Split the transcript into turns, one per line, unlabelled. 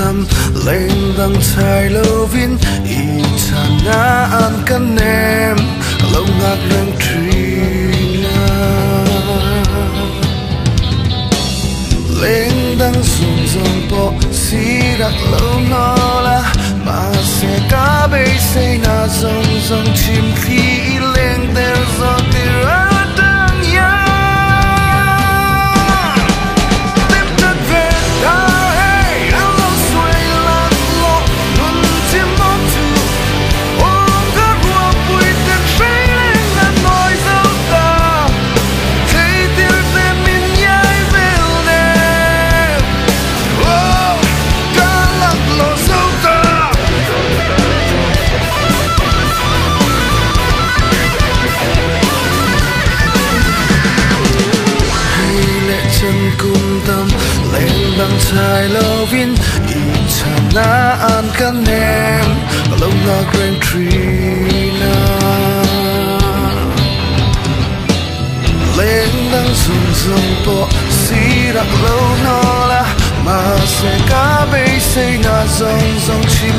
tâm lên đằng trái lâu vin y chan na an kan em lâu ngạc răng trina lên đằng sung dòng po si đặt lâu nó là mà sẽ cá bay say na dòng dòng chim khi lên đèo gió từ đang nhớ tim thật về đau hey anh lâu xuôi lạc lộ luôn chim mong chờ ôm các hoa bụi thật飞lên ngàn môi dấu ta thấy tiếng về mình nhai về đêm oh cả lạc lộ dấu ta chân cung tâm lên bằng trái lâu vin y chan na an kan em lâu ngạc rèn trina lên đang dùng dòng po si đặt lâu nó là mà sẽ cá bay say na dòng dòng chim